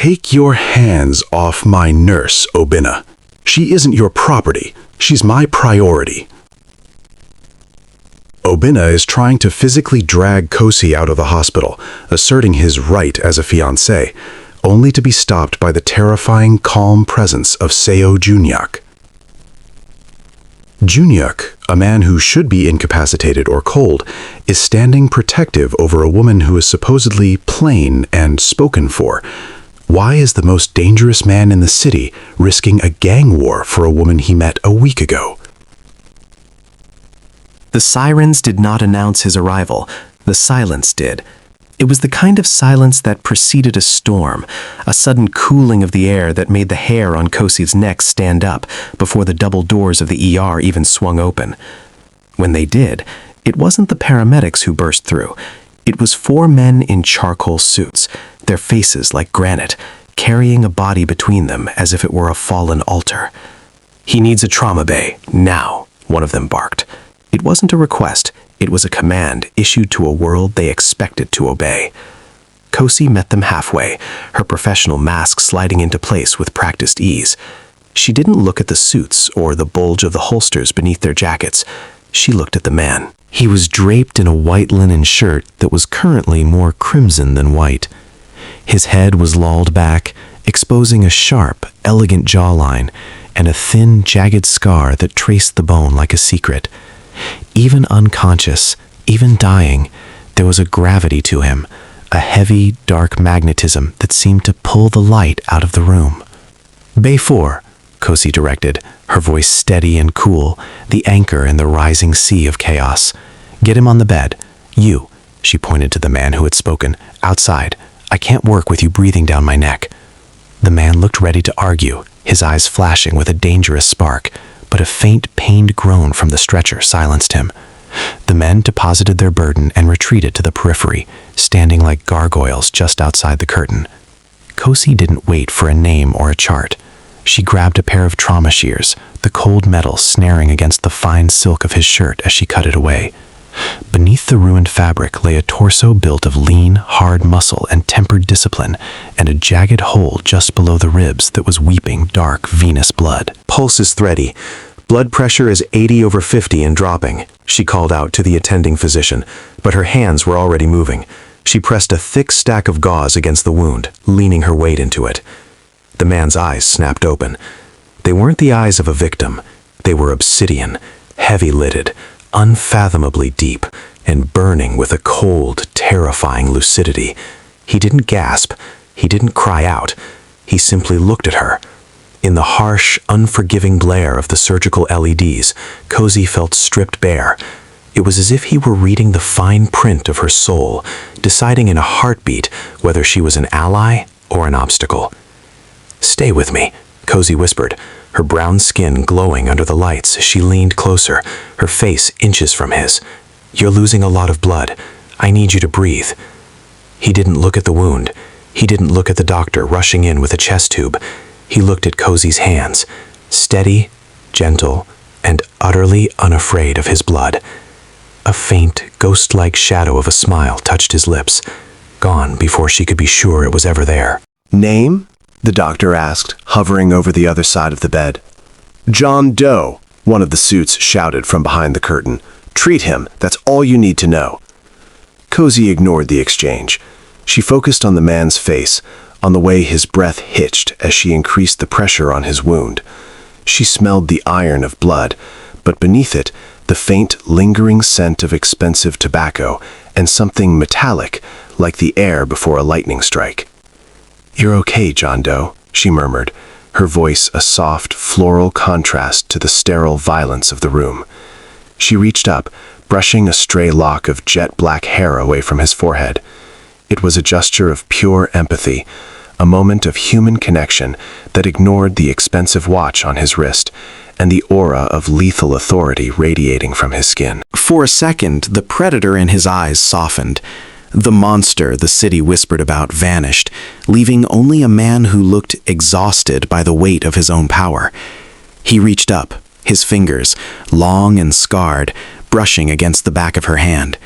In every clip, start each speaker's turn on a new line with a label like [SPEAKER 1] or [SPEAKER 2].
[SPEAKER 1] Take your hands off my nurse, Obinna. She isn't your property. She's my priority. Obinna is trying to physically drag Kosi out of the hospital, asserting his right as a fiancé, only to be stopped by the terrifying, calm presence of Seo Junhyuk. Junhyuk, a man who should be incapacitated or cold, is standing protective over a woman who is supposedly plain and spoken for. Why is the most dangerous man in the city risking a gang war for a woman he met a week ago?
[SPEAKER 2] The sirens did not announce his arrival. The silence did. It was the kind of silence that preceded a storm, a sudden cooling of the air that made the hair on Kosi's neck stand up before the double doors of the ER even swung open. When they did, it wasn't the paramedics who burst through. It was 4 men in charcoal suits, their faces like granite, carrying a body between them as if it were a fallen altar. "He needs a trauma bay, now," one of them barked. It wasn't a request. It was a command issued to a world they expected to obey. Kosi met them halfway, her professional mask sliding into place with practiced ease. She didn't look at the suits or the bulge of the holsters beneath their jackets. She looked at the man. He was draped in a white linen shirt that was currently more crimson than white. His head was lolled back, exposing a sharp, elegant jawline and a thin, jagged scar that traced the bone like a secret. Even unconscious, even dying, there was a gravity to him, a heavy, dark magnetism that seemed to pull the light out of the room. "Bay 4, Kosi directed, her voice steady and cool, the anchor in the rising sea of chaos. "Get him on the bed. You," she pointed to the man who had spoken, "outside. I can't work with you breathing down my neck." The man looked ready to argue, his eyes flashing with a dangerous spark, but a faint, pained groan from the stretcher silenced him. The men deposited their burden and retreated to the periphery, standing like gargoyles just outside the curtain. Kosi didn't wait for a name or a chart. She grabbed a pair of trauma shears, the cold metal snaring against the fine silk of his shirt as she cut it away. Beneath the ruined fabric lay a torso built of lean, hard muscle and tempered discipline, and a jagged hole just below the ribs that was weeping dark venous blood. "Pulse is thready. Blood pressure is 80/50 and dropping," she called out to the attending physician, but her hands were already moving. She pressed a thick stack of gauze against the wound, leaning her weight into it. The man's eyes snapped open. They weren't the eyes of a victim. They were obsidian, heavy-lidded, unfathomably deep, and burning with a cold, terrifying lucidity. He didn't gasp. He didn't cry out. He simply looked at her. In the harsh, unforgiving glare of the surgical LEDs, Kosi felt stripped bare. It was as if he were reading the fine print of her soul, deciding in a heartbeat whether she was an ally or an obstacle. "Stay with me," Kosi whispered, her brown skin glowing under the lights as she leaned closer, her face inches from his. "You're losing a lot of blood. I need you to breathe." He didn't look at the wound. He didn't look at the doctor rushing in with a chest tube. He looked at Kosi's hands, steady, gentle, and utterly unafraid of his blood. A faint, ghost-like shadow of a smile touched his lips, gone before she could be sure it was ever there.
[SPEAKER 3] "Name?" the doctor asked, hovering over the other side of the bed. "John Doe," one of the suits shouted from behind the curtain. "Treat him, that's all you need to know." Kosi ignored the exchange. She focused on the man's face, on the way his breath hitched as she increased the pressure on his wound. She smelled the iron of blood, but beneath it, the faint, lingering scent of expensive tobacco and something metallic, like the air before a lightning strike. "You're okay, John Doe," she murmured, her voice a soft, floral contrast to the sterile violence of the room. She reached up, brushing a stray lock of jet-black hair away from his forehead. It was a gesture of pure empathy, a moment of human connection that ignored the expensive watch on his wrist and the aura of lethal authority radiating from his skin.
[SPEAKER 2] For a second, the predator in his eyes softened. The monster the city whispered about vanished, leaving only a man who looked exhausted by the weight of his own power. He reached up, his fingers, long and scarred, brushing against the back of her hand.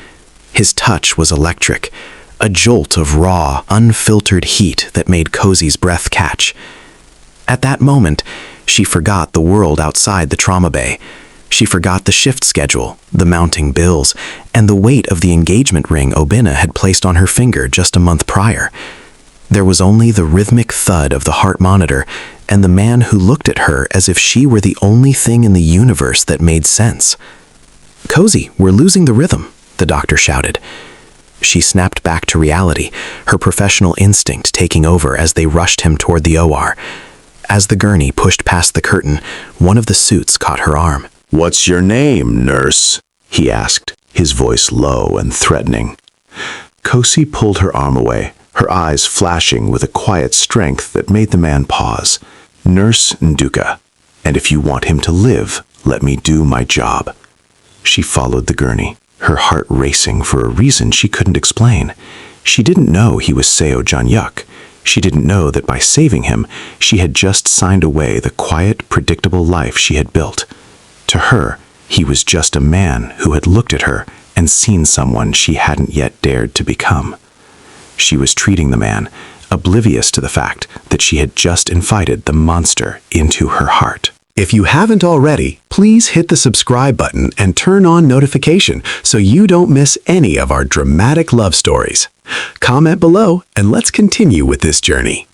[SPEAKER 2] His touch was electric, a jolt of raw, unfiltered heat that made Cozy's breath catch. At that moment, she forgot the world outside the trauma bay. She forgot the shift schedule, the mounting bills, and the weight of the engagement ring Obinna had placed on her finger just a month prior. There was only the rhythmic thud of the heart monitor and the man who looked at her as if she were the only thing in the universe that made sense. "Cozy, we're losing the rhythm," the doctor shouted. She snapped back to reality, her professional instinct taking over as they rushed him toward the OR. As the gurney pushed past the curtain, one of the suits caught her arm.
[SPEAKER 1] "What's your name, nurse?" he asked, his voice low and threatening. Cozy pulled her arm away, her eyes flashing with a quiet strength that made the man pause. "Nurse Nduka, and if you want him to live, let me do my job." She followed the gurney, her heart racing for a reason she couldn't explain. She didn't know he was Seo Jang-yuk. She didn't know that by saving him, she had just signed away the quiet, predictable life she had built. To her, he was just a man who had looked at her and seen someone she hadn't yet dared to become. She was treating the man, oblivious to the fact that she had just invited the monster into her heart. If you haven't already, please hit the subscribe button and turn on notification so you don't miss any of our dramatic love stories. Comment below and let's continue with this journey.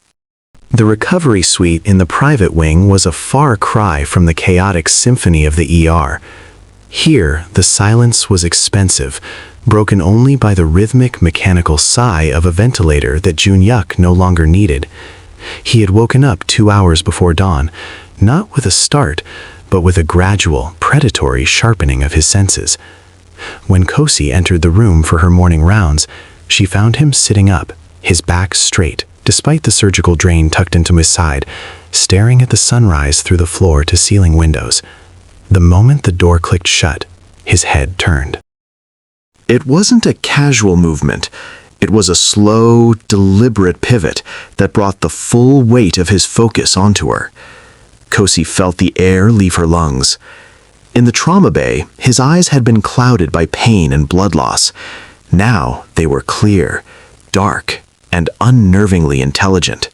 [SPEAKER 1] The recovery suite in the private wing was a far cry from the chaotic symphony of the ER. Here, the silence was expensive, broken only by the rhythmic mechanical sigh of a ventilator that Jun-yuk no longer needed. He had woken up 2 hours before dawn, not with a start, but with a gradual, predatory sharpening of his senses. When Cozy entered the room for her morning rounds, she found him sitting up, his back straight, despite the surgical drain tucked into his side, staring at the sunrise through the floor-to-ceiling windows. The moment the door clicked shut, his head turned. It wasn't a casual movement. It was a slow, deliberate pivot that brought the full weight of his focus onto her. Cozy felt the air leave her lungs. In the trauma bay, his eyes had been clouded by pain and blood loss. Now they were clear, dark, and unnervingly intelligent.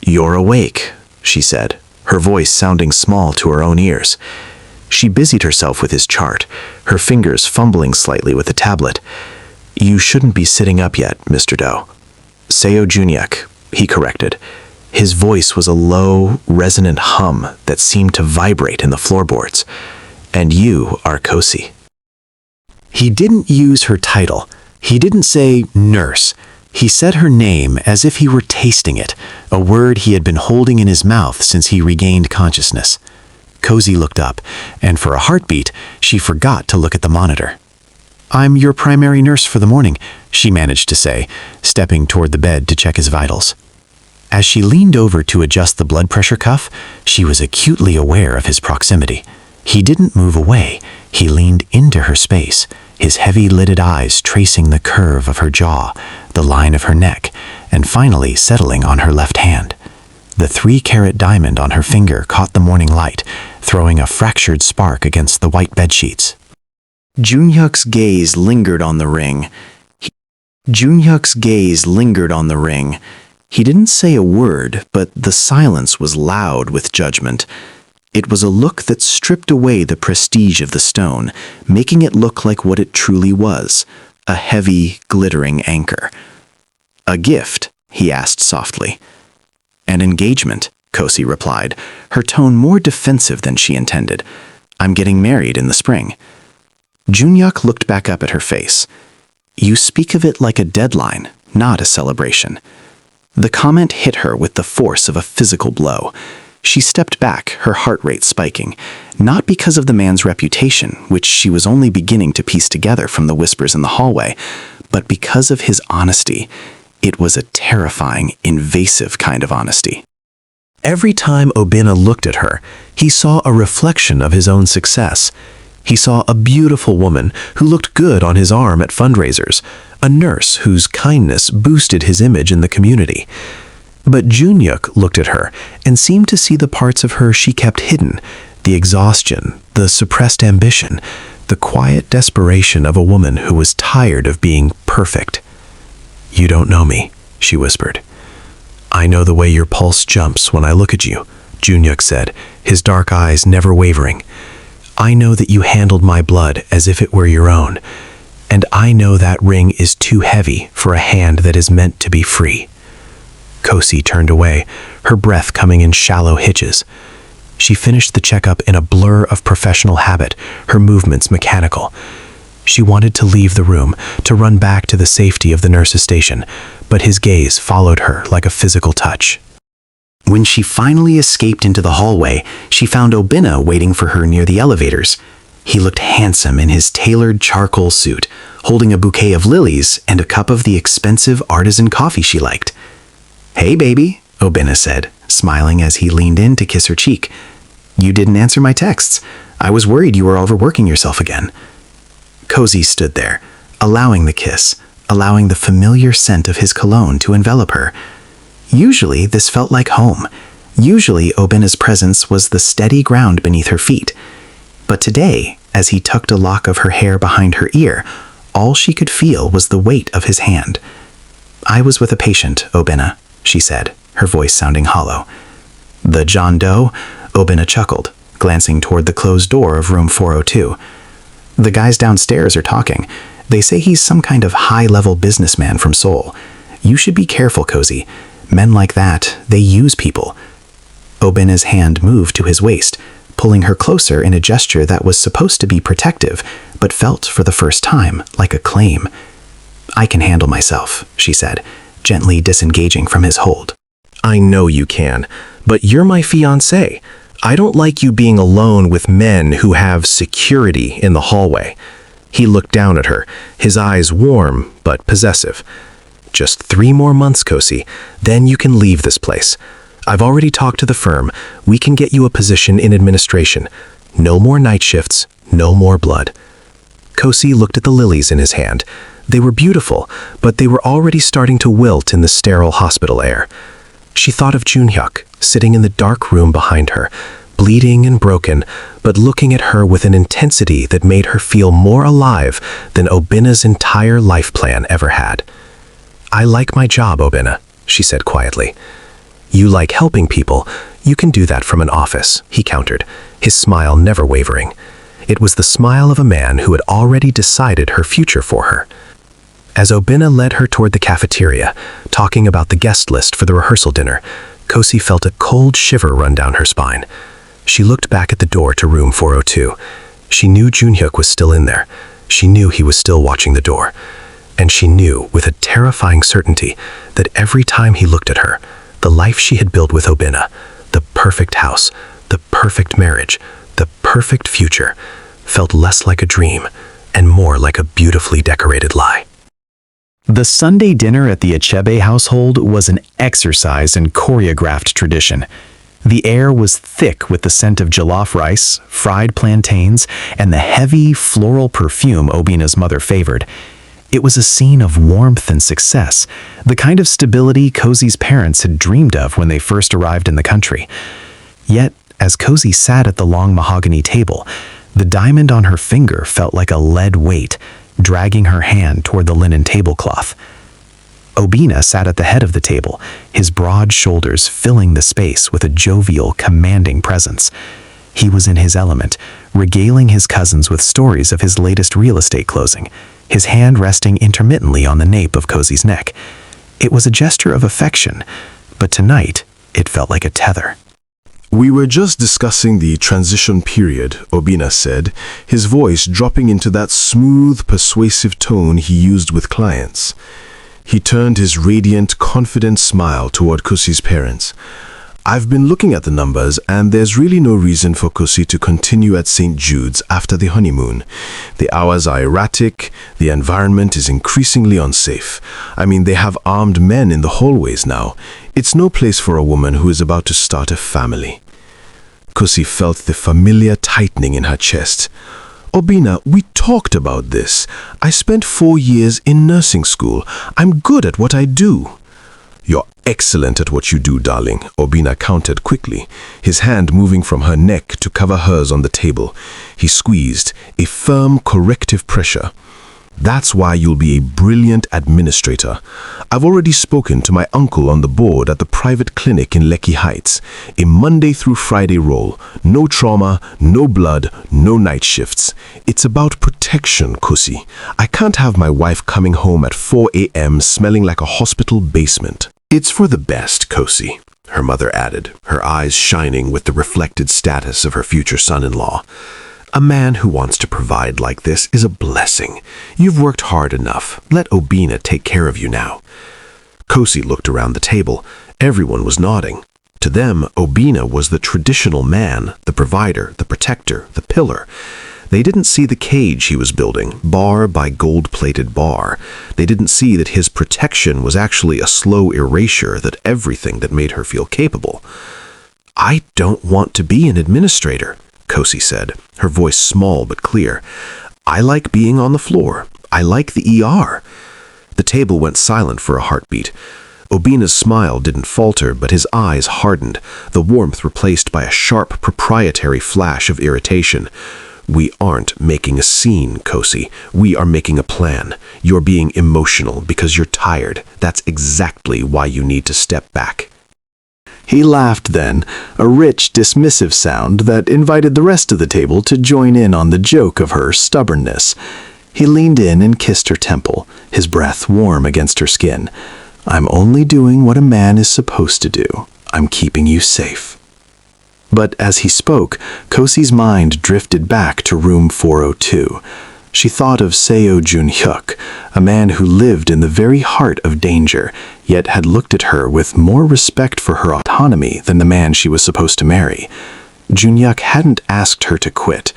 [SPEAKER 1] "You're awake," she said, her voice sounding small to her own ears. She busied herself with his chart, her fingers fumbling slightly with the tablet. "You shouldn't be sitting up yet, Mr. Do." "Seo Jang-yuk," he corrected. His voice was a low, resonant hum that seemed to vibrate in the floorboards. "And you are Cozy." He didn't use her title. He didn't say nurse. He said her name as if he were tasting it, a word he had been holding in his mouth since he regained consciousness. Cozy looked up, and for a heartbeat, she forgot to look at the monitor. "I'm your primary nurse for the morning," she managed to say, stepping toward the bed to check his vitals. As she leaned over to adjust the blood pressure cuff, she was acutely aware of his proximity. He didn't move away. He leaned into her space, his heavy-lidded eyes tracing the curve of her jaw, the line of her neck, and finally settling on her left hand. The 3-carat diamond on her finger caught the morning light, throwing a fractured spark against the white bedsheets. Jun-yuk's gaze lingered on the ring. He didn't say a word, but the silence was loud with judgment. It was a look that stripped away the prestige of the stone, making it look like what it truly was, a heavy, glittering anchor. "A gift?" he asked softly. "An engagement," Cozy replied, her tone more defensive than she intended. "I'm getting married in the spring." Jun-yuk looked back up at her face. "You speak of it like a deadline, not a celebration." The comment hit her with the force of a physical blow. She stepped back, her heart rate spiking, not because of the man's reputation, which she was only beginning to piece together from the whispers in the hallway, but because of his honesty. It was a terrifying, invasive kind of honesty. Every time Obinna looked at her, he saw a reflection of his own success. He saw a beautiful woman who looked good on his arm at fundraisers, a nurse whose kindness boosted his image in the community. But Jun-yuk looked at her and seemed to see the parts of her she kept hidden, the exhaustion, the suppressed ambition, the quiet desperation of a woman who was tired of being perfect.
[SPEAKER 2] "You don't know me," she whispered. "I know the way your pulse jumps when I look at you," Junhyuk said, his dark eyes never wavering. "I know that you handled my blood as if it were your own, and I know that ring is too heavy for a hand that is meant to be free." Kosi turned away, her breath coming in shallow hitches. She finished the checkup in a blur of professional habit, her movements mechanical. She wanted to leave the room, to run back to the safety of the nurse's station, but his gaze followed her like a physical touch.
[SPEAKER 1] When she finally escaped into the hallway, she found Obina waiting for her near the elevators. He looked handsome in his tailored charcoal suit, holding a bouquet of lilies and a cup of the expensive artisan coffee she liked. "Hey, baby," Obina said, smiling as he leaned in to kiss her cheek. "You didn't answer my texts. I was worried you were overworking yourself again." Kosi stood there, allowing the kiss, allowing the familiar scent of his cologne to envelop her. Usually, this felt like home. Usually, Obina's presence was the steady ground beneath her feet. But today, as he tucked a lock of her hair behind her ear, all she could feel was the weight of his hand. "I was with a patient, Obina," she said, her voice sounding hollow. "The John Doe?" Obina chuckled, glancing toward the closed door of room 402. "The guys downstairs are talking. They say he's some kind of high-level businessman from Seoul. You should be careful, Kosi. Men like that, they use people." Obina's hand moved to his waist, pulling her closer in a gesture that was supposed to be protective, but felt for the first time like a claim. "I can handle myself," she said, gently disengaging from his hold.
[SPEAKER 2] "I know you can, but you're my fiancé. I don't like you being alone with men who have security in the hallway." He looked down at her, his eyes warm but possessive. "Just 3 more months, Kosi, then you can leave this place. I've already talked to the firm. We can get you a position in administration. No more night shifts, no more blood." Kosi looked at the lilies in his hand. They were beautiful, but they were already starting to wilt in the sterile hospital air. She thought of Junhyuk, sitting in the dark room behind her, bleeding and broken, but looking at her with an intensity that made her feel more alive than Obina's entire life plan ever had. "I like my job, Obina," she said quietly. "You like helping people. You can do that from an office," he countered, his smile never wavering. It was the smile of a man who had already decided her future for her. As Obina led her toward the cafeteria, talking about the guest list for the rehearsal dinner, Kosi felt a cold shiver run down her spine. She looked back at the door to room 402. She knew Junhyuk was still in there. She knew he was still watching the door. And she knew with a terrifying certainty that every time he looked at her, the life she had built with Obina, the perfect house, the perfect marriage, the perfect future, felt less like a dream and more like a beautifully decorated lie.
[SPEAKER 1] The Sunday dinner at the Achebe household was an exercise in choreographed tradition. The air was thick with the scent of jollof rice, fried plantains, and the heavy, floral perfume Obina's mother favored. It was a scene of warmth and success, the kind of stability Kosi's parents had dreamed of when they first arrived in the country. Yet, as Kosi sat at the long mahogany table, the diamond on her finger felt like a lead weight, dragging her hand toward the linen tablecloth. Obina sat at the head of the table, his broad shoulders filling the space with a jovial, commanding presence. He was in his element, regaling his cousins with stories of his latest real estate closing, his hand resting intermittently on the nape of Kosi's neck. It was a gesture of affection, but tonight it felt like a tether.
[SPEAKER 4] "We were just discussing the transition period," Obina said, his voice dropping into that smooth, persuasive tone he used with clients. He turned his radiant, confident smile toward Kosi's parents. "I've been looking at the numbers, and there's really no reason for Kosi to continue at St. Jude's after the honeymoon. The hours are erratic, the environment is increasingly unsafe. I mean, they have armed men in the hallways now. It's no place for a woman who is about to start a family." Kosi felt the familiar tightening in her chest. "Obina, we talked about this. I spent 4 years in nursing school. I'm good at what I do." "You're excellent at what you do, darling," Obina countered quickly, his hand moving from her neck to cover hers on the table. He squeezed, a firm, corrective pressure. That's why you'll be a brilliant administrator. I've already spoken to my uncle on the board at the private clinic in Lekki Heights. A Monday through Friday role. No trauma, no blood, no night shifts. It's about protection, Kusi. I can't have my wife coming home at 4 a.m. smelling like a hospital basement.
[SPEAKER 1] It's for the best, Kosi, her mother added, her eyes shining with the reflected status of her future son-in-law. A man who wants to provide like this is a blessing. You've worked hard enough. Let Obina take care of you now. Kosi looked around the table. Everyone was nodding. To them, Obina was the traditional man, the provider, the protector, the pillar. They didn't see the cage he was building, bar by gold-plated bar. They didn't see that his protection was actually a slow erasure that everything that made her feel capable. I don't want to be an administrator, Kosi said, her voice small but clear. I like being on the floor. I like the ER. The table went silent for a heartbeat. Obina's smile didn't falter, but his eyes hardened, the warmth replaced by a sharp, proprietary flash of irritation. We aren't making a scene, Kosi. We are making a plan. You're being emotional because you're tired. That's exactly why you need to step back. He laughed then, a rich, dismissive sound that invited the rest of the table to join in on the joke of her stubbornness. He leaned in and kissed her temple, his breath warm against her skin. I'm only doing what a man is supposed to do. I'm keeping you safe. But as he spoke, Kosi's mind drifted back to room 402. She thought of Seo Jun-hyuk, a man who lived in the very heart of danger, yet had looked at her with more respect for her autonomy than the man she was supposed to marry. Jun-hyuk hadn't asked her to quit.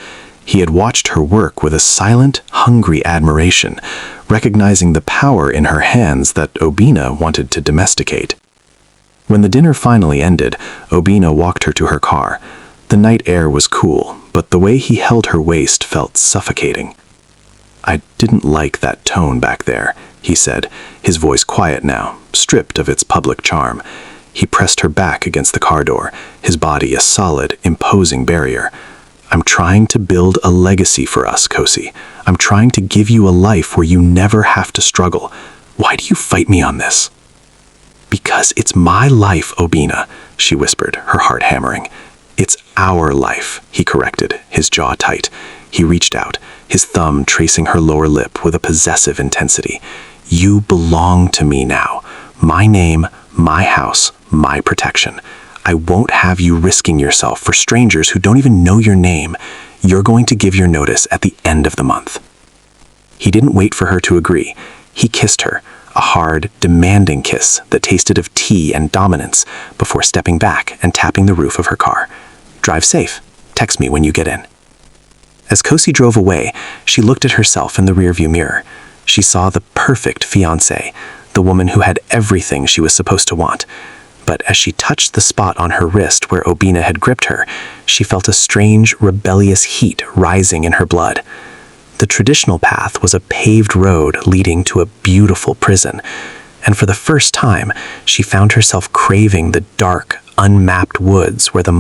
[SPEAKER 1] He had watched her work with a silent, hungry admiration, recognizing the power in her hands that Obina wanted to domesticate. When the dinner finally ended, Obina walked her to her car. The night air was cool, but the way he held her waist felt suffocating. I didn't like that tone back there, he said, his voice quiet now, stripped of its public charm. He pressed her back against the car door, his body a solid, imposing barrier. I'm trying to build a legacy for us, Kosi. I'm trying to give you a life where you never have to struggle. Why do you fight me on this? Because it's my life, Obina, she whispered, her heart hammering. It's our life, he corrected, his jaw tight. He reached out, his thumb tracing her lower lip with a possessive intensity. You belong to me now. My name, my house, my protection. I won't have you risking yourself for strangers who don't even know your name. You're going to give your notice at the end of the month. He didn't wait for her to agree. He kissed her, a hard, demanding kiss that tasted of tea and dominance, before stepping back and tapping the roof of her car. Drive safe. Text me when you get in. As Kosi drove away, she looked at herself in the rearview mirror. She saw the perfect fiancé, the woman who had everything she was supposed to want. But as she touched the spot on her wrist where Obina had gripped her, she felt a strange, rebellious heat rising in her blood. The traditional path was a paved road leading to a beautiful prison, and for the first time, she found herself craving the dark, unmapped woods where the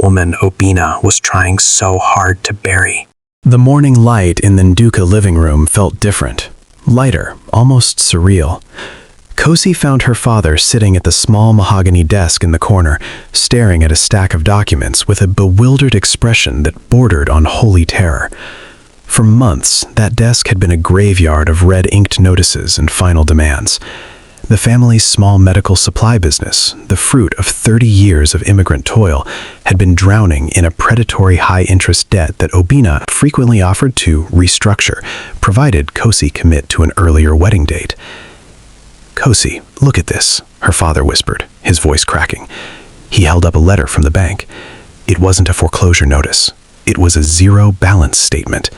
[SPEAKER 1] woman Obina was trying so hard to bury.
[SPEAKER 2] The morning light in the Nduka living room felt different, lighter, almost surreal. Kosi found her father sitting at the small mahogany desk in the corner, staring at a stack of documents with a bewildered expression that bordered on holy terror. For months, that desk had been a graveyard of red-inked notices and final demands. The family's small medical supply business, the fruit of 30 years of immigrant toil, had been drowning in a predatory high-interest debt that Obina frequently offered to restructure, provided Kosi commit to an earlier wedding date. Kosi, look at this, her father whispered, his voice cracking. He held up a letter from the bank. It wasn't a foreclosure notice. It was a zero balance statement.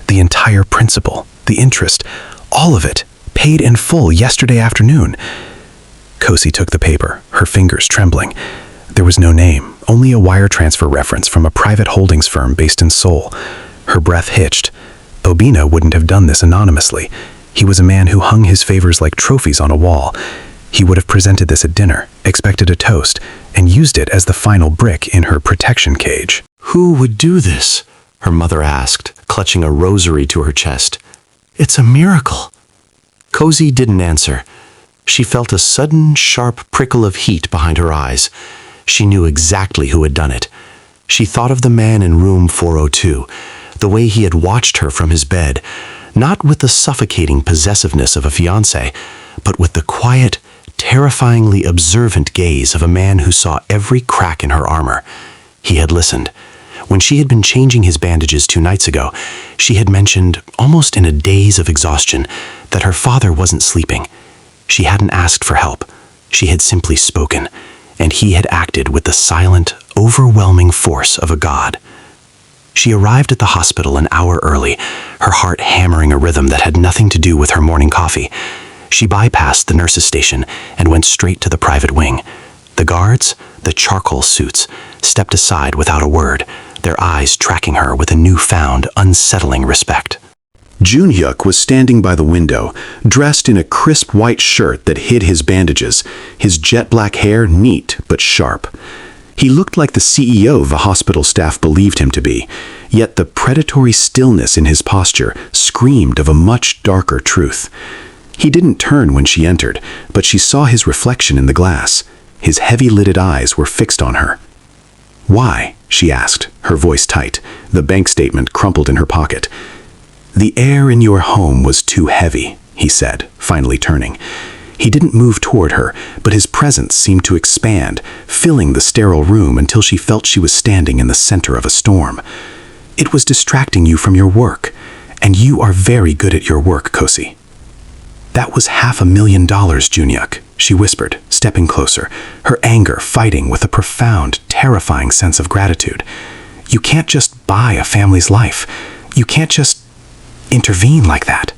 [SPEAKER 2] The entire principal, the interest, all of it, paid in full yesterday afternoon. Kosi took the paper, her fingers trembling. There was no name, only a wire transfer reference from a private holdings firm based in Seoul. Her breath hitched. Obina wouldn't have done this anonymously. He was a man who hung his favors like trophies on a wall. He would have presented this at dinner, expected a toast, and used it as the final brick in her protection cage.
[SPEAKER 1] Who would do this? Her mother asked, clutching a rosary to her chest. It's a miracle." Cozy didn't answer. She felt a sudden, sharp prickle of heat behind her eyes. She knew exactly who had done it. She thought of the man in room 402, the way he had watched her from his bed, not with the suffocating possessiveness of a fiancé, but with the quiet, terrifyingly observant gaze of a man who saw every crack in her armor. He had listened. When she had been changing his bandages 2 nights ago, she had mentioned, almost in a daze of exhaustion, that her father wasn't sleeping. She hadn't asked for help. She had simply spoken, and he had acted with the silent, overwhelming force of a god. She arrived at the hospital an hour early, her heart hammering a rhythm that had nothing to do with her morning coffee. She bypassed the nurse's station and went straight to the private wing. The guards, the charcoal suits, stepped aside without a word, their eyes tracking her with a newfound, unsettling respect. Junhyuk was standing by the window, dressed in a crisp white shirt that hid his bandages, his jet black hair neat but sharp. He looked like the CEO the hospital staff believed him to be, yet the predatory stillness in his posture screamed of a much darker truth. He didn't turn when she entered, but she saw his reflection in the glass. His heavy-lidded eyes were fixed on her. "Why?" she asked, her voice tight, the bank statement crumpled in her pocket. "The air in your home was too heavy," he said, finally turning. He didn't move toward her, but his presence seemed to expand, filling the sterile room until she felt she was standing in the center of a storm. "It was distracting you from your work, and you are very good at your work, Kosi." "That was $500,000, Junhyuk," she whispered, stepping closer, her anger fighting with a profound, terrifying sense of gratitude. "You can't just buy a family's life. You can't just intervene like that."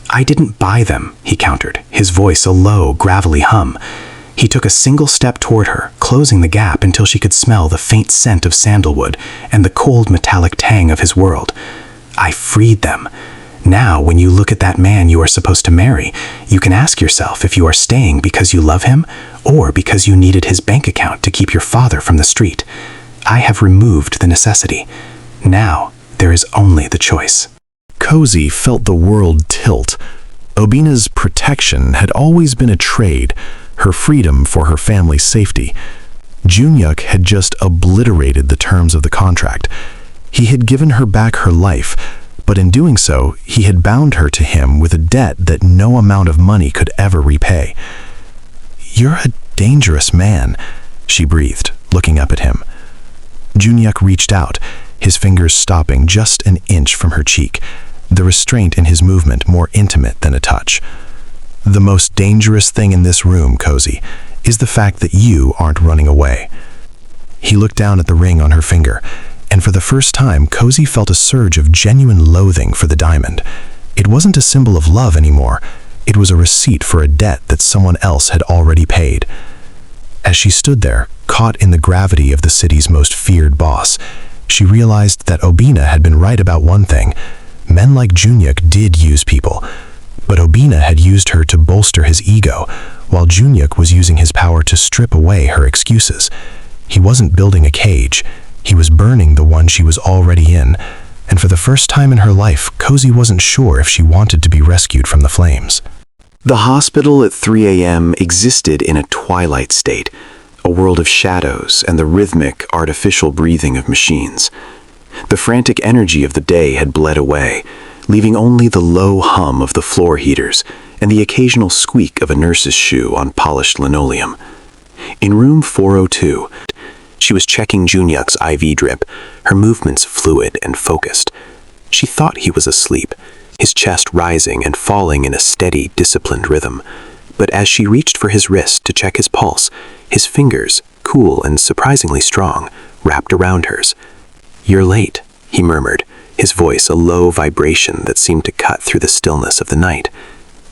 [SPEAKER 1] "I didn't buy them," he countered, his voice a low, gravelly hum. He took a single step toward her, closing the gap until she could smell the faint scent of sandalwood and the cold metallic tang of his world. "I freed them. Now, when you look at that man you are supposed to marry, you can ask yourself if you are staying because you love him or because you needed his bank account to keep your father from the street. I have removed the necessity. Now, there is only the choice." Cozy felt the world tilt. Obina's protection had always been a trade, her freedom for her family's safety. Junhyuk had just obliterated the terms of the contract. He had given her back her life, but in doing so, he had bound her to him with a debt that no amount of money could ever repay. "You're a dangerous man," she breathed, looking up at him. Junhyuk reached out, his fingers stopping just an inch from her cheek, the restraint in his movement more intimate than a touch. "The most dangerous thing in this room, Cozy, is the fact that you aren't running away." He looked down at the ring on her finger, and for the first time, Cozy felt a surge of genuine loathing for the diamond. It wasn't a symbol of love anymore. It was a receipt for a debt that someone else had already paid. As she stood there, caught in the gravity of the city's most feared boss, she realized that Obina had been right about one thing. Men like Junhyuk did use people, but Obina had used her to bolster his ego, while Junhyuk was using his power to strip away her excuses. He wasn't building a cage. He was burning the one she was already in, and for the first time in her life, Cozy wasn't sure if she wanted to be rescued from the flames. The hospital at 3 a.m. existed in a twilight state, a world of shadows and the rhythmic, artificial breathing of machines. The frantic energy of the day had bled away, leaving only the low hum of the floor heaters and the occasional squeak of a nurse's shoe on polished linoleum. In room 402, she was checking Junhyuk's IV drip, her movements fluid and focused. She thought he was asleep, his chest rising and falling in a steady, disciplined rhythm. But as she reached for his wrist to check his pulse, his fingers, cool and surprisingly strong, wrapped around hers. "You're late," he murmured, his voice a low vibration that seemed to cut through the stillness of the night.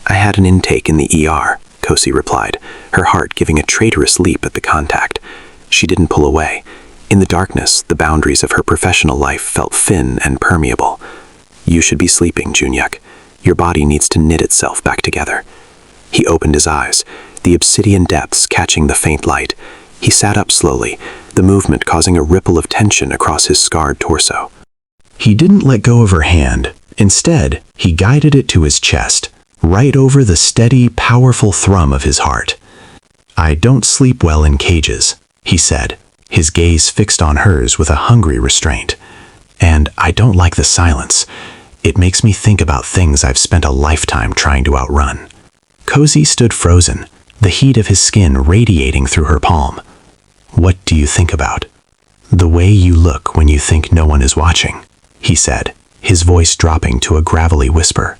[SPEAKER 1] "I had an intake in the ER," Cozy replied, her heart giving a traitorous leap at the contact. She didn't pull away. In the darkness, the boundaries of her professional life felt thin and permeable. "You should be sleeping, Junhyuk. Your body needs to knit itself back together." He opened his eyes, the obsidian depths catching the faint light. He sat up slowly, the movement causing a ripple of tension across his scarred torso. He didn't let go of her hand, Instead, he guided it to his chest, right over the steady, powerful thrum of his heart. "I don't sleep well in cages," he said, his gaze fixed on hers with a hungry restraint. "And I don't like the silence. It makes me think about things I've spent a lifetime trying to outrun." Cozy stood frozen, the heat of his skin radiating through her palm. "What do you think about?" "The way you look when you think no one is watching," he said, his voice dropping to a gravelly whisper.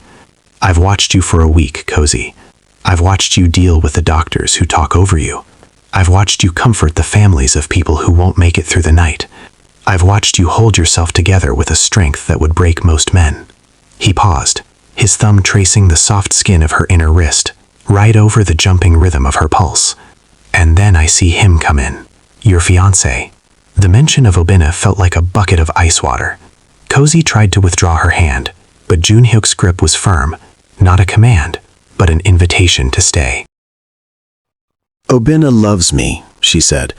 [SPEAKER 1] "I've watched you for a week, Cozy. I've watched you deal with the doctors who talk over you. I've watched you comfort the families of people who won't make it through the night. I've watched you hold yourself together with a strength that would break most men." He paused, his thumb tracing the soft skin of her inner wrist, right over the jumping rhythm of her pulse. "And then I see him come in, your fiancé." The mention of Obinna felt like a bucket of ice water. Cozy tried to withdraw her hand, but Junhyuk's grip was firm, not a command, but an invitation to stay.
[SPEAKER 3] "Obinna loves me," she said,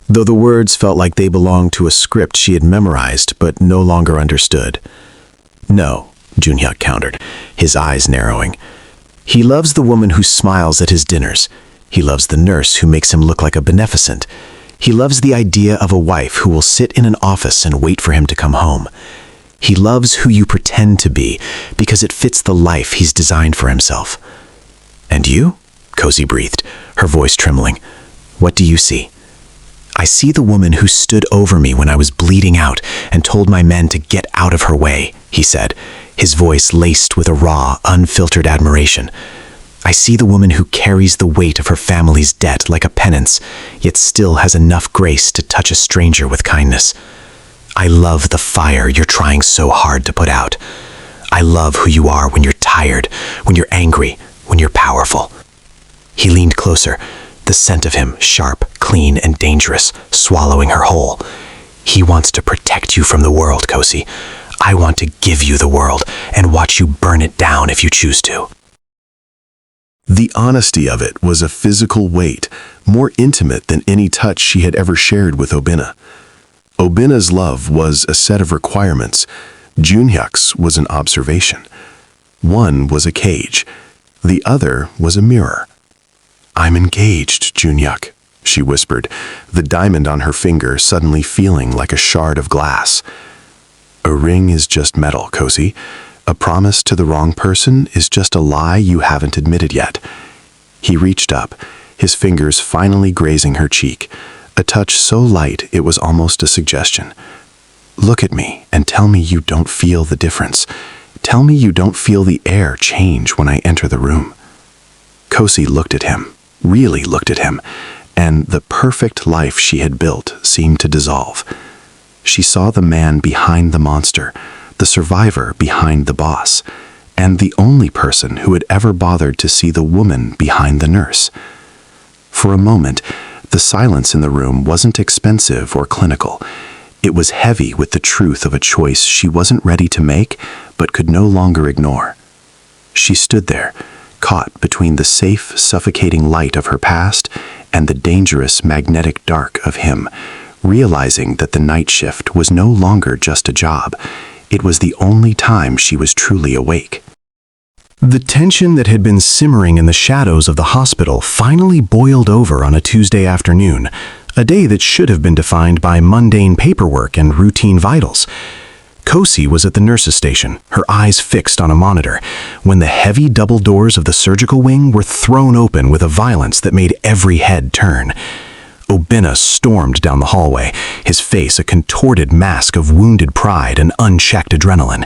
[SPEAKER 3] though the words felt like they belonged to a script she had memorized but no longer understood. "No," Junhyuk countered, his eyes narrowing. "He loves the woman who smiles at his dinners. He loves the nurse who makes him look like a beneficent. He loves the idea of a wife who will sit in an office and wait for him to come home. He loves who you pretend to be because it fits the life he's designed for himself." "And you?" Cozy breathed, her voice trembling. "What do you see?" "I see the woman who stood over me when I was bleeding out and told my men to get out of her way," he said, his voice laced with a raw, unfiltered admiration. "I see the woman who carries the weight of her family's debt like a penance, yet still has enough grace to touch a stranger with kindness. I love the fire you're trying so hard to put out. I love who you are when you're tired, when you're angry, when you're powerful." He leaned closer, the scent of him sharp, clean, and dangerous, swallowing her whole. "He wants to protect you from the world, Cozy. I want to give you the world and watch you burn it down if you choose to."
[SPEAKER 4] The honesty of it was a physical weight, more intimate than any touch she had ever shared with Obinna. Obinna's love was a set of requirements. Junhyuk's was an observation. One was a cage. The other was a mirror. "I'm engaged, Junhyuk," she whispered, the diamond on her finger suddenly feeling like a shard of glass. "A ring is just metal, Cozy. A promise to the wrong person is just a lie you haven't admitted yet." He reached up, his fingers finally grazing her cheek, a touch so light it was almost a suggestion. "Look at me and tell me you don't feel the difference. Tell me you don't feel the air change when I enter the room." Cozy looked at him, really looked at him, and the perfect life she had built seemed to dissolve. She saw the man behind the monster, the survivor behind the boss, and the only person who had ever bothered to see the woman behind the nurse. For a moment, the silence in the room wasn't expensive or clinical. It was heavy with the truth of a choice she wasn't ready to make, but could no longer ignore. She stood there, caught between the safe, suffocating light of her past and the dangerous, magnetic dark of him, realizing that the night shift was no longer just a job. It was the only time she was truly awake.
[SPEAKER 1] The tension that had been simmering in the shadows of the hospital finally boiled over on a Tuesday afternoon, a day that should have been defined by mundane paperwork and routine vitals. Cozy was at the nurse's station, her eyes fixed on a monitor, when the heavy double doors of the surgical wing were thrown open with a violence that made every head turn. Obinna stormed down the hallway, his face a contorted mask of wounded pride and unchecked adrenaline.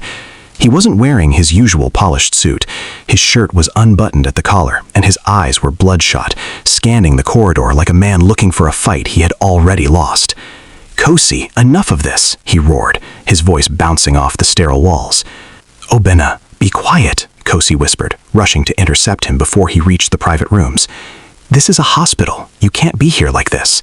[SPEAKER 1] He wasn't wearing his usual polished suit. His shirt was unbuttoned at the collar, and his eyes were bloodshot, scanning the corridor like a man looking for a fight he had already lost. "Cozy, enough of this," he roared, his voice bouncing off the sterile walls. "Obinna, be quiet," Cozy whispered, rushing to intercept him before he reached the private rooms. "This is a hospital. You can't be here like this."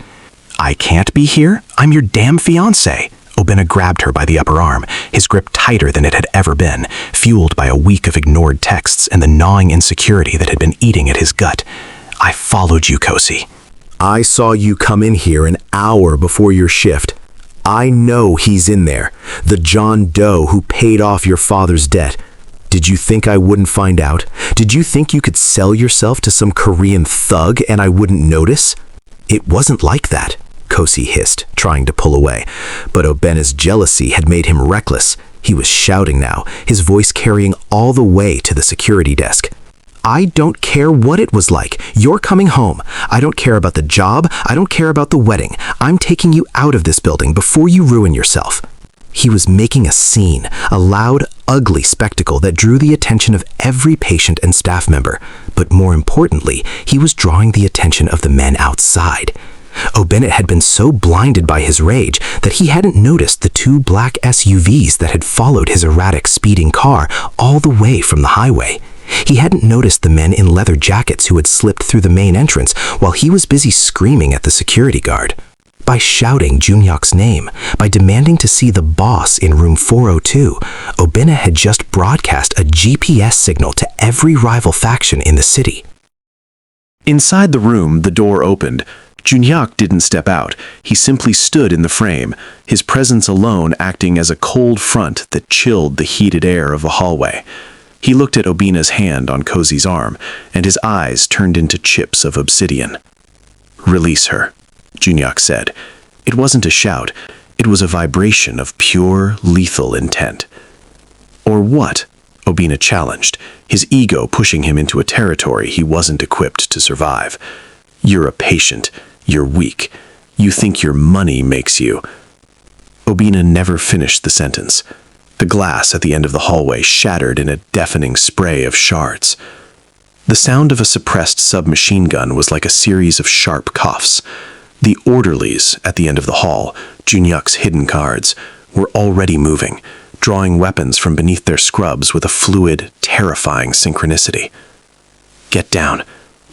[SPEAKER 1] "I can't be here? I'm your damn fiancé." Obinna grabbed her by the upper arm, his grip tighter than it had ever been, fueled by a week of ignored texts and the gnawing insecurity that had been eating at his gut. "I followed you, Cozy.
[SPEAKER 3] "I saw you come in here an hour before your shift. I know he's in there, the John Doe who paid off your father's debt.
[SPEAKER 2] Did you think I wouldn't find out? Did you think you could sell yourself to some Korean thug and I wouldn't notice? It wasn't like that, Kosi hissed, trying to pull away. But Obena's jealousy had made him reckless. He was shouting now, his voice carrying all the way to the security desk. I don't care what it was like. You're coming home. I don't care about the job. I don't care about the wedding. I'm taking you out of this building before you ruin yourself. He was making a scene, a loud, ugly spectacle that drew the attention of every patient and staff member. But more importantly, he was drawing the attention of the men outside. O'Bennett had been so blinded by his rage that he hadn't noticed the two black SUVs that had followed his erratic speeding car all the way from the highway. He hadn't noticed the men in leather jackets who had slipped through the main entrance while he was busy screaming at the security guard. By shouting Junhyuk's name, by demanding to see the boss in room 402, O'Bennett had just broadcast a GPS signal to every rival faction in the city.
[SPEAKER 3] Inside the room, the door opened. Junhyuk didn't step out. He simply stood in the frame, his presence alone acting as a cold front that chilled the heated air of a hallway. He looked at Obina's hand on Kozi's arm, and his eyes turned into chips of obsidian. "Release her," Junhyuk said. It wasn't a shout. It was a vibration of pure, lethal intent. "Or what?" Obina challenged, his ego pushing him into a territory he wasn't equipped to survive. "You're a patient. You're weak. You think your money makes you." Obina never finished the sentence. The glass at the end of the hallway shattered in a deafening spray of shards. The sound of a suppressed submachine gun was like a series of sharp coughs. The orderlies at the end of the hall, Junhyuk's hidden guards, were already moving, drawing weapons from beneath their scrubs with a fluid, terrifying synchronicity. "Get down."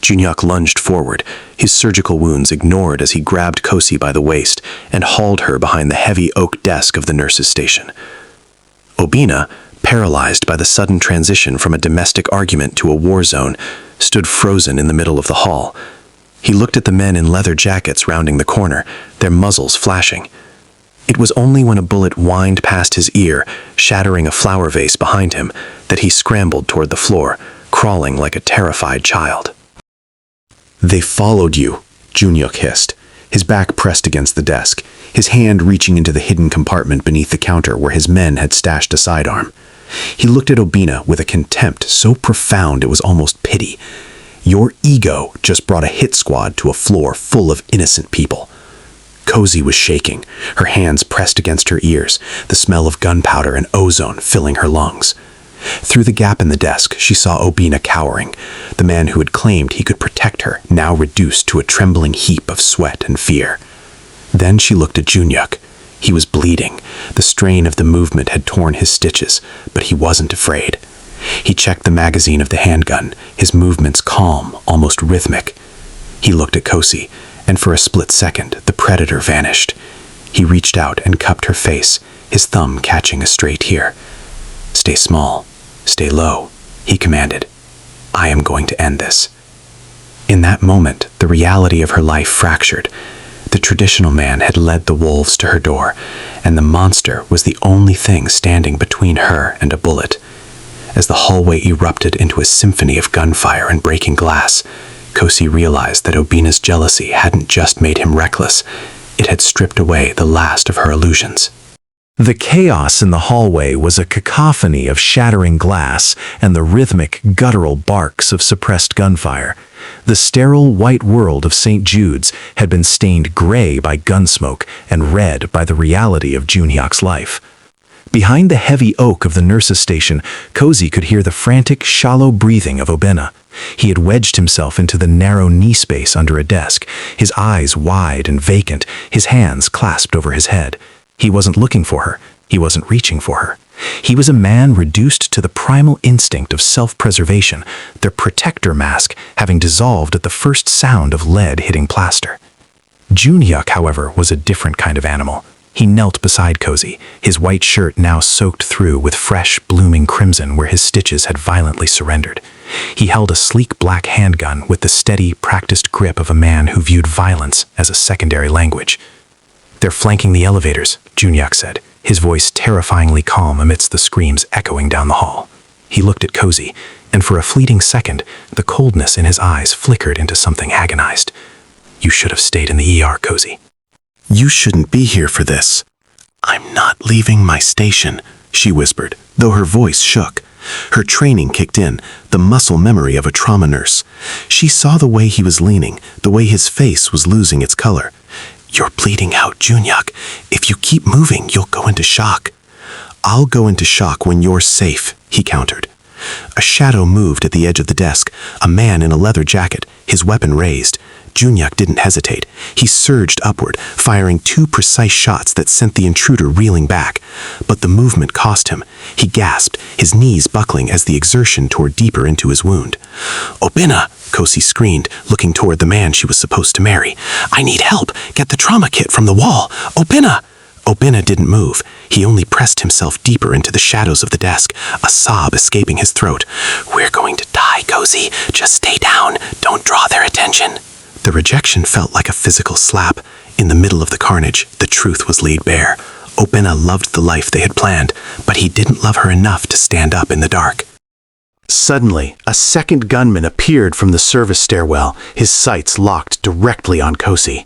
[SPEAKER 3] Junhyuk lunged forward, his surgical wounds ignored as he grabbed Kosi by the waist and hauled her behind the heavy oak desk of the nurse's station. Obina, paralyzed by the sudden transition from a domestic argument to a war zone, stood frozen in the middle of the hall. He looked at the men in leather jackets rounding the corner, their muzzles flashing. It was only when a bullet whined past his ear, shattering a flower vase behind him, that he scrambled toward the floor, crawling like a terrified child. "They followed you," Junhyuk hissed, his back pressed against the desk, his hand reaching into the hidden compartment beneath the counter where his men had stashed a sidearm. He looked at Obina with a contempt so profound it was almost pity. "Your ego just brought a hit squad to a floor full of innocent people." Kosi was shaking, her hands pressed against her ears, the smell of gunpowder and ozone filling her lungs. Through the gap in the desk, she saw Obina cowering, the man who had claimed he could protect her, now reduced to a trembling heap of sweat and fear. Then she looked at Junhyuk. He was bleeding. The strain of the movement had torn his stitches, but he wasn't afraid. He checked the magazine of the handgun, his movements calm, almost rhythmic. He looked at Kosi, and for a split second, the predator vanished. He reached out and cupped her face, his thumb catching a stray tear. "Stay small, stay low," he commanded. "I am going to end this." In that moment, the reality of her life fractured. The traditional man had led the wolves to her door, and the monster was the only thing standing between her and a bullet. As the hallway erupted into a symphony of gunfire and breaking glass, Kosi realized that Obina's jealousy hadn't just made him reckless, it had stripped away the last of her illusions.
[SPEAKER 2] The chaos in the hallway was a cacophony of shattering glass and the rhythmic, guttural barks of suppressed gunfire. The sterile white world of St. Jude's had been stained gray by gunsmoke and red by the reality of Junhyuk's life. Behind the heavy oak of the nurse's station, Kosi could hear the frantic, shallow breathing of Obina. He had wedged himself into the narrow knee space under a desk, his eyes wide and vacant, his hands clasped over his head. He wasn't looking for her. He wasn't reaching for her. He was a man reduced to the primal instinct of self-preservation, their protector mask having dissolved at the first sound of lead hitting plaster. Junhyuk, however, was a different kind of animal. He knelt beside Kosi, his white shirt now soaked through with fresh, blooming crimson where his stitches had violently surrendered. He held a sleek black handgun with the steady, practiced grip of a man who viewed violence as a secondary language. "They're flanking the elevators," Junhyuk said, his voice terrifyingly calm amidst the screams echoing down the hall. He looked at Cozy, and for a fleeting second, the coldness in his eyes flickered into something agonized. "You should have stayed in the ER, Cozy."
[SPEAKER 3] "You shouldn't be here for this." "I'm not leaving my station," she whispered, though her voice shook. Her training kicked in, the muscle memory of a trauma nurse. She saw the way he was leaning, the way his face was losing its color. "You're bleeding out, Junhyuk. If you keep moving, you'll go into shock." "I'll go into shock when you're safe," he countered. A shadow moved at the edge of the desk, a man in a leather jacket, his weapon raised. Junhyuk didn't hesitate. He surged upward, firing 2 precise shots that sent the intruder reeling back. But the movement cost him. He gasped, his knees buckling as the exertion tore deeper into his wound. "Obina!" Kosi screamed, looking toward the man she was supposed to marry. "I need help! Get the trauma kit from the wall! Obina!" Obina didn't move. He only pressed himself deeper into the shadows of the desk, a sob escaping his throat. "We're going to die, Kosi. Just stay down. Don't draw their attention." The rejection felt like a physical slap. In the middle of the carnage, the truth was laid bare. Obina loved the life they had planned, but he didn't love her enough to stand up in the dark.
[SPEAKER 1] Suddenly, a second gunman appeared from the service stairwell, his sights locked directly on Kosi.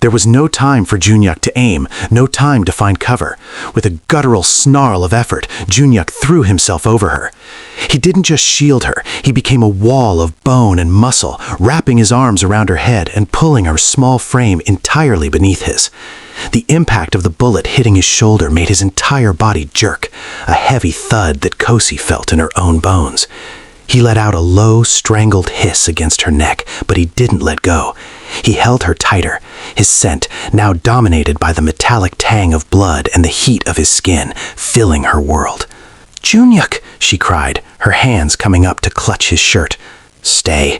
[SPEAKER 1] There was no time for Junhyuk to aim, no time to find cover. With a guttural snarl of effort, Junhyuk threw himself over her. He didn't just shield her, he became a wall of bone and muscle, wrapping his arms around her head and pulling her small frame entirely beneath his. The impact of the bullet hitting his shoulder made his entire body jerk, a heavy thud that Kosi felt in her own bones. He let out a low, strangled hiss against her neck, but he didn't let go. He held her tighter, his scent, now dominated by the metallic tang of blood and the heat of his skin, filling her world. "Junhyuk!" she cried, her hands coming up to clutch his shirt. "Stay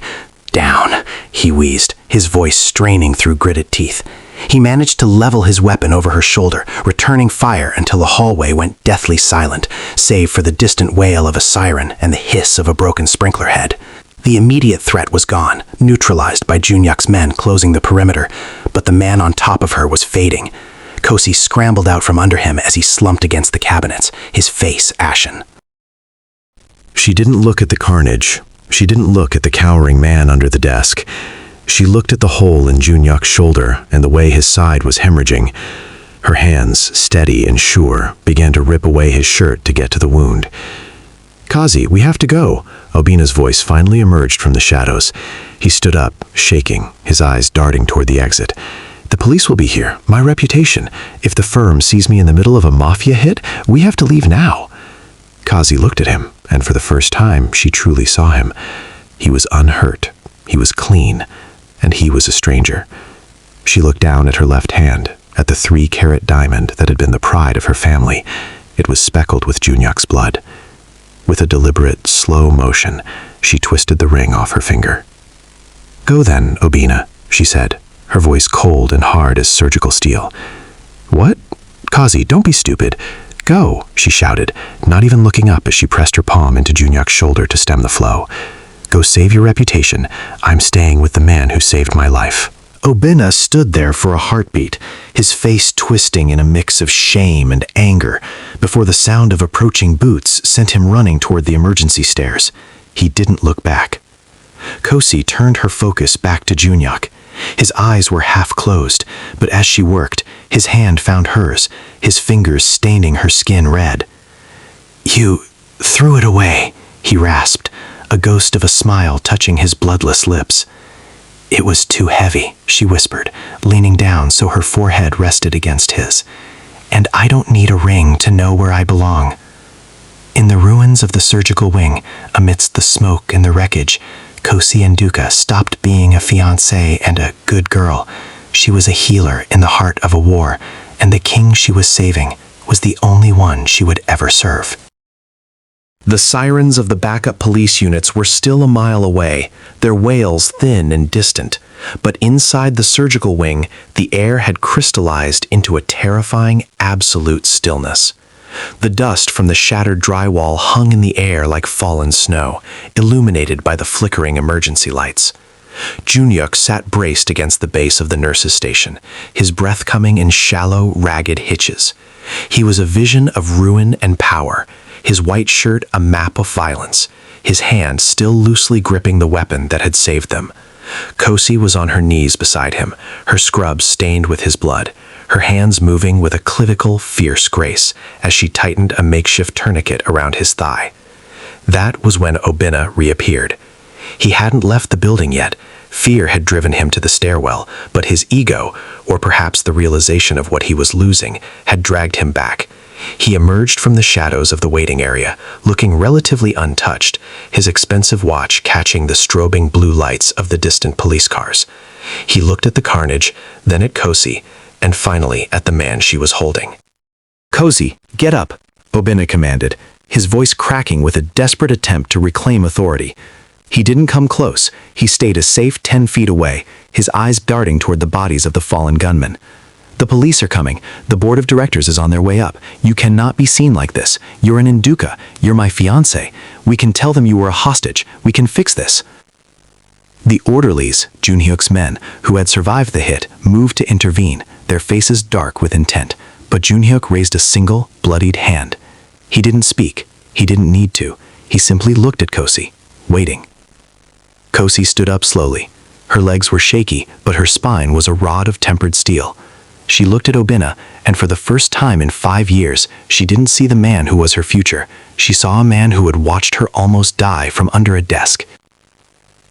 [SPEAKER 1] down," he wheezed, his voice straining through gritted teeth. He managed to level his weapon over her shoulder, returning fire until the hallway went deathly silent, save for the distant wail of a siren and the hiss of a broken sprinkler head. The immediate threat was gone, neutralized by Junhyuk's men closing the perimeter, but the man on top of her was fading. Kosi scrambled out from under him as he slumped against the cabinets, his face ashen.
[SPEAKER 3] She didn't look at the carnage. She didn't look at the cowering man under the desk. She looked at the hole in Junhyuk's shoulder and the way his side was hemorrhaging. Her hands, steady and sure, began to rip away his shirt to get to the wound. "Kazi, we have to go." Obina's voice finally emerged from the shadows. He stood up, shaking, his eyes darting toward the exit. "The police will be here. My reputation. If the firm sees me in the middle of a mafia hit, we have to leave now." Kazi looked at him, and for the first time, she truly saw him. He was unhurt. He was clean. And he was a stranger. She looked down at her left hand, at the 3-carat diamond that had been the pride of her family. It was speckled with Junhyuk's blood. With a deliberate, slow motion, she twisted the ring off her finger. "Go then, Obina," she said, her voice cold and hard as surgical steel. "What? Kazi, don't be stupid. Go," she shouted, not even looking up as she pressed her palm into Junhyuk's shoulder to stem the flow. "Go save your reputation. I'm staying with the man who saved my life." Obina stood there for a heartbeat, his face twisting in a mix of shame and anger, before the sound of approaching boots sent him running toward the emergency stairs. He didn't look back. Kosi turned her focus back to Junhyuk. His eyes were half closed, but as she worked, his hand found hers, his fingers staining her skin red. "You threw it away," he rasped, a ghost of a smile touching his bloodless lips. "It was too heavy," she whispered, leaning down so her forehead rested against his. "And I don't need a ring to know where I belong." In the ruins of the surgical wing, amidst the smoke and the wreckage, Kosi Nduka stopped being a fiancée and a good girl. She was a healer in the heart of a war, and the king she was saving was the only one she would ever serve. The sirens of the backup police units were still a mile away, their wails thin and distant. But inside the surgical wing, the air had crystallized into a terrifying, absolute stillness. The dust from the shattered drywall hung in the air like fallen snow, illuminated by the flickering emergency lights. Junhyuk sat braced against the base of the nurse's station, his breath coming in shallow, ragged hitches. He was a vision of ruin and power,
[SPEAKER 2] his white shirt a map of violence, his hand still loosely gripping the weapon that had saved them. Kosi was on her knees beside him, her scrubs stained with his blood, her hands moving with a clinical, fierce grace as she tightened a makeshift tourniquet around his thigh. That was when Obinna reappeared. He hadn't left the building yet. Fear had driven him to the stairwell, but his ego, or perhaps the realization of what he was losing, had dragged him back. He emerged from the shadows of the waiting area, looking relatively untouched, his expensive watch catching the strobing blue lights of the distant police cars. He looked at the carnage, then at Kosi, and finally at the man she was holding.
[SPEAKER 5] "Kosi, get up," Obinna commanded, his voice cracking with a desperate attempt to reclaim authority. He didn't come close. He stayed a safe 10 feet away, his eyes darting toward the bodies of the fallen gunmen. "The police are coming. The board of directors is on their way up. You cannot be seen like this. You're an Induka. You're my fiancé. We can tell them you were a hostage. We can fix this." The orderlies, Junhyuk's men, who had survived the hit, moved to intervene, their faces dark with intent. But Junhyuk raised a single, bloodied hand. He didn't speak. He didn't need to. He simply looked at Kosi, waiting. Kosi stood up slowly. Her legs were shaky, but her spine was a rod of tempered steel. She looked at Obinna, and for the first time in 5 years, she didn't see the man who was her future. She saw a man who had watched her almost die from under a desk.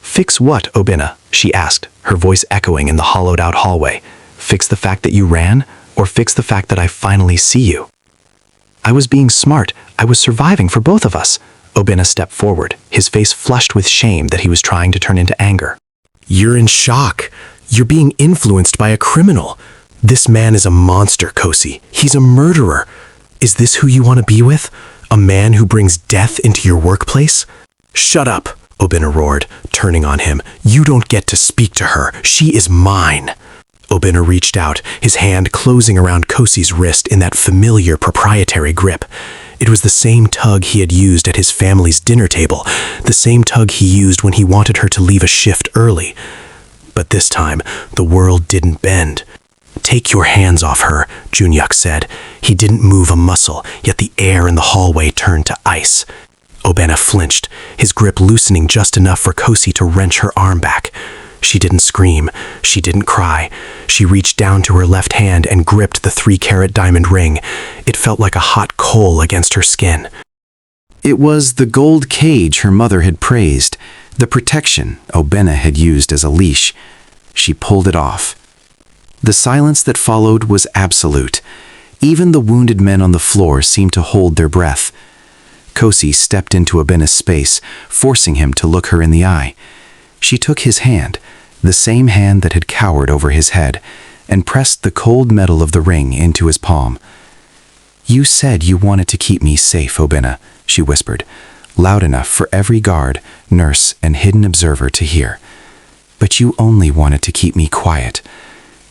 [SPEAKER 5] "Fix what, Obinna?" she asked, her voice echoing in the hollowed-out hallway. "Fix the fact that you ran, or fix the fact that I finally see you?" "I was being smart. I was surviving for both of us." Obinna stepped forward, his face flushed with shame that he was trying to turn into anger.
[SPEAKER 2] "You're in shock. You're being influenced by a criminal. This man is a monster, Kosi. He's a murderer. Is this who you want to be with? A man who brings death into your workplace?" "Shut up," Obinna roared, turning on him. "You don't get to speak to her. She is mine." Obinna reached out, his hand closing around Kosi's wrist in that familiar proprietary grip. It was the same tug he had used at his family's dinner table, the same tug he used when he wanted her to leave a shift early. But this time, the world didn't bend. "Take your hands off her," Junhyuk said. He didn't move a muscle, yet the air in the hallway turned to ice. Obinna flinched, his grip loosening just enough for Kosi to wrench her arm back. She didn't scream. She didn't cry. She reached down to her left hand and gripped the 3-carat diamond ring. It felt like a hot coal against her skin.
[SPEAKER 5] It was the gold cage her mother had praised, the protection Obinna had used as a leash. She pulled it off. The silence that followed was absolute. Even the wounded men on the floor seemed to hold their breath. Kosi stepped into Obinna's space, forcing him to look her in the eye. She took his hand, the same hand that had cowered over his head, and pressed the cold metal of the ring into his palm. "You said you wanted to keep me safe, Obinna," she whispered, loud enough for every guard, nurse, and hidden observer to hear. "But you only wanted to keep me quiet.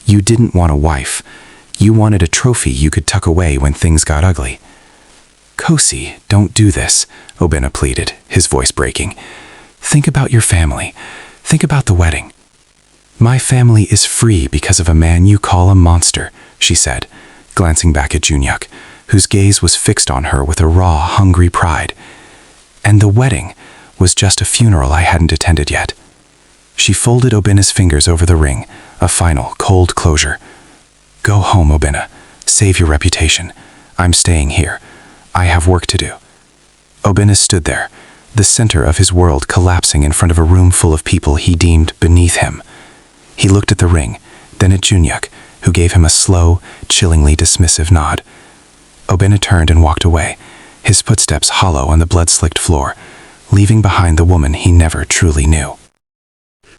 [SPEAKER 5] You didn't want a wife. You wanted a trophy you could tuck away when things got ugly." "Kosi, don't do this," Obinna pleaded, his voice breaking. "Think about your family. Think about the wedding." "My family is free because of a man you call a monster," she said, glancing back at Junhyuk, whose gaze was fixed on her with a raw, hungry pride. "And the wedding was just a funeral I hadn't attended yet." She folded Obinna's fingers over the ring, a final, cold closure. "Go home, Obinna. Save your reputation. I'm staying here. I have work to do." Obinna stood there, the center of his world collapsing in front of a room full of people he deemed beneath him. He looked at the ring, then at Junhyuk, who gave him a slow, chillingly dismissive nod. Obinna turned and walked away, his footsteps hollow on the blood-slicked floor, leaving behind the woman he never truly knew.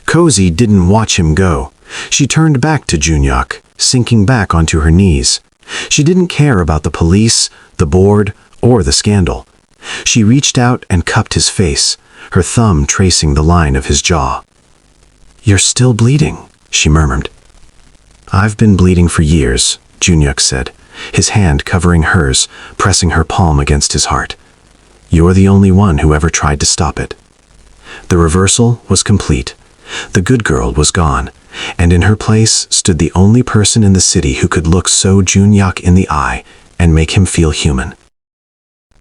[SPEAKER 3] Kosi didn't watch him go. She turned back to Junhyuk, sinking back onto her knees. She didn't care about the police, the board, or the scandal. She reached out and cupped his face, her thumb tracing the line of his jaw. "You're still bleeding," she murmured. "I've been bleeding for years," Junhyuk said, his hand covering hers, pressing her palm against his heart. "You're the only one who ever tried to stop it." The reversal was complete. The good girl was gone, and in her place stood the only person in the city who could look so Junhyuk in the eye and make him feel human.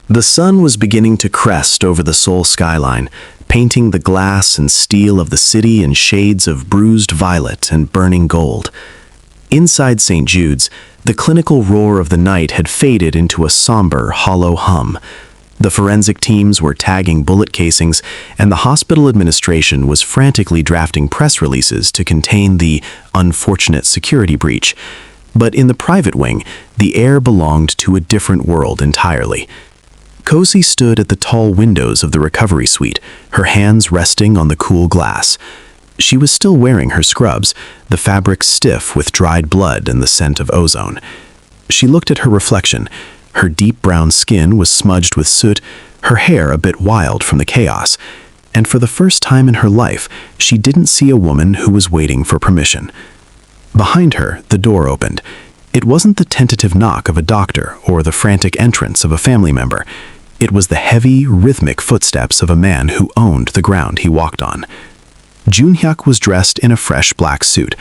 [SPEAKER 2] The sun was beginning to crest over the Seoul skyline, painting the glass and steel of the city in shades of bruised violet and burning gold. Inside St. Jude's, the clinical roar of the night had faded into a somber, hollow hum. The forensic teams were tagging bullet casings, and the hospital administration was frantically drafting press releases to contain the unfortunate security breach. But in the private wing, the air belonged to a different world entirely. Kosi stood at the tall windows of the recovery suite, her hands resting on the cool glass. She was still wearing her scrubs, the fabric stiff with dried blood and the scent of ozone. She looked at her reflection. Her deep brown skin was smudged with soot, her hair a bit wild from the chaos. And for the first time in her life, she didn't see a woman who was waiting for permission. Behind her, the door opened. It wasn't the tentative knock of a doctor or the frantic entrance of a family member. It was the heavy, rhythmic footsteps of a man who owned the ground he walked on. Junhyuk was dressed in a fresh black suit,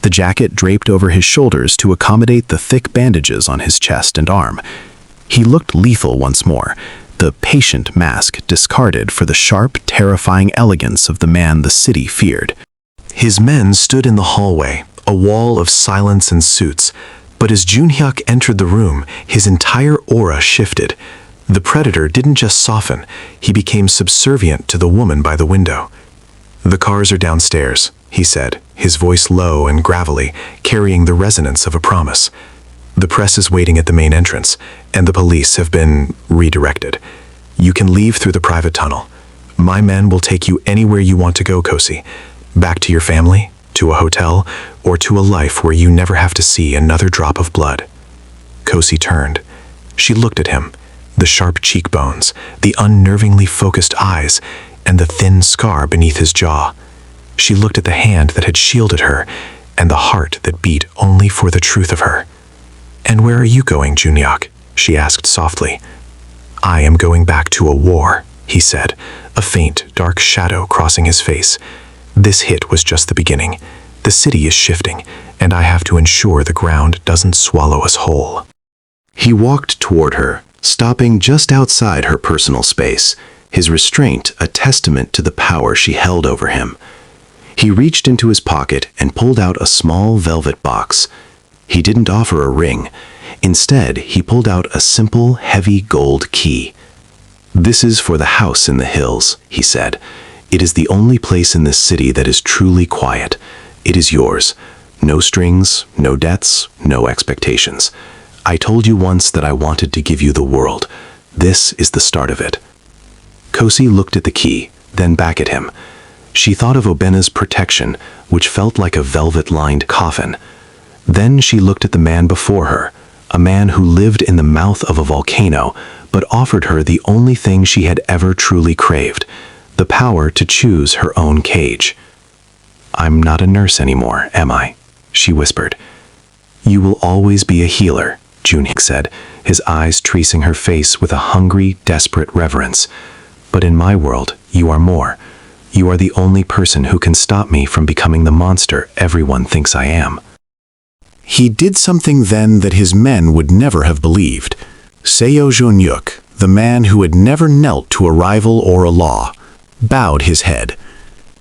[SPEAKER 2] the jacket draped over his shoulders to accommodate the thick bandages on his chest and arm. He looked lethal once more, the patient mask discarded for the sharp, terrifying elegance of the man the city feared. His men stood in the hallway, a wall of silence and suits, but as Junhyuk entered the room, his entire aura shifted. The predator didn't just soften, he became subservient to the woman by the window. "The cars are downstairs," he said, his voice low and gravelly, carrying the resonance of a promise. "The press is waiting at the main entrance, and the police have been redirected. You can leave through the private tunnel. My men will take you anywhere you want to go, Kosi. Back to your family, to a hotel, or to a life where you never have to see another drop of blood." Kosi turned. She looked at him, the sharp cheekbones, the unnervingly focused eyes, and the thin scar beneath his jaw. She looked at the hand that had shielded her, and the heart that beat only for the truth of her. "And where are you going, Junhyuk?" she asked softly. "I am going back to a war," he said, a faint, dark shadow crossing his face. "This hit was just the beginning. The city is shifting, and I have to ensure the ground doesn't swallow us whole." He walked toward her, stopping just outside her personal space, his restraint a testament to the power she held over him. He reached into his pocket and pulled out a small velvet box. He didn't offer a ring. Instead, he pulled out a simple, heavy gold key. "This is for the house in the hills," he said. "It is the only place in this city that is truly quiet. It is yours. No strings, no debts, no expectations. I told you once that I wanted to give you the world. This is the start of it." Kosi looked at the key, then back at him. She thought of Obena's protection, which felt like a velvet-lined coffin. Then she looked at the man before her, a man who lived in the mouth of a volcano, but offered her the only thing she had ever truly craved, the power to choose her own cage. "I'm not a nurse anymore, am I?" she whispered. "You will always be a healer," Junhyuk said, his eyes tracing her face with a hungry, desperate reverence. "But in my world, you are more. You are the only person who can stop me from becoming the monster everyone thinks I am." He did something then that his men would never have believed. Seo Junhyuk, the man who had never knelt to a rival or a law, bowed his head.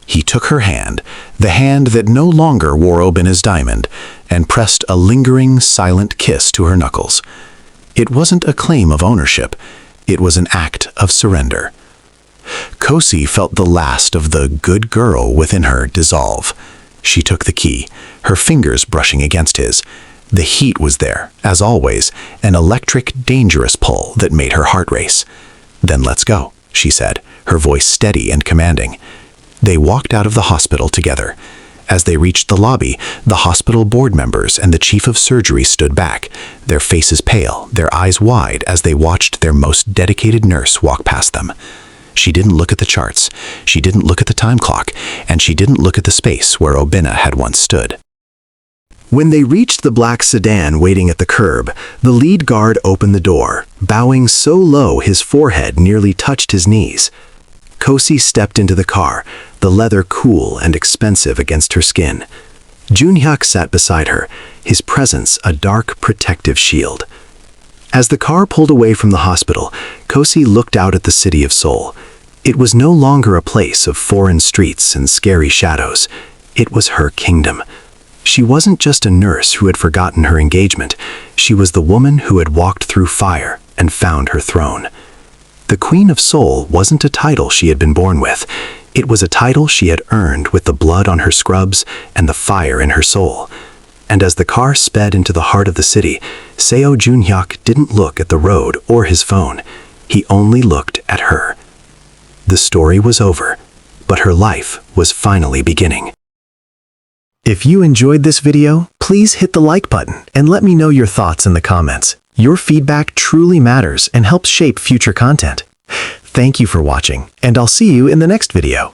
[SPEAKER 2] He took her hand, the hand that no longer wore Obena's diamond, and pressed a lingering, silent kiss to her knuckles. It wasn't a claim of ownership. It was an act of surrender. Kosi felt the last of the good girl within her dissolve. She took the key, her fingers brushing against his. The heat was there, as always, an electric, dangerous pull that made her heart race. "Then let's go," she said, her voice steady and commanding. They walked out of the hospital together. As they reached the lobby, the hospital board members and the chief of surgery stood back, their faces pale, their eyes wide as they watched their most dedicated nurse walk past them. She didn't look at the charts, she didn't look at the time clock, and she didn't look at the space where Obena had once stood. When they reached the black sedan waiting at the curb, the lead guard opened the door, bowing so low his forehead nearly touched his knees. Kosi stepped into the car, the leather cool and expensive against her skin. Junhyuk sat beside her, his presence a dark protective shield.
[SPEAKER 1] As the car pulled away from the hospital, Kosi looked out at the city of Seoul. It was no longer a place of foreign streets and scary shadows. It was her kingdom. She wasn't just a nurse who had forgotten her engagement. She was the woman who had walked through fire and found her throne. The Queen of Seoul wasn't a title she had been born with. It was a title she had earned with the blood on her scrubs and the fire in her soul. And as the car sped into the heart of the city, Seo Junhyuk didn't look at the road or his phone. He only looked at her. The story was over, but her life was finally beginning.
[SPEAKER 3] If you enjoyed this video, please hit the like button and let me know your thoughts in the comments. Your feedback truly matters and helps shape future content. Thank you for watching, and I'll see you in the next video.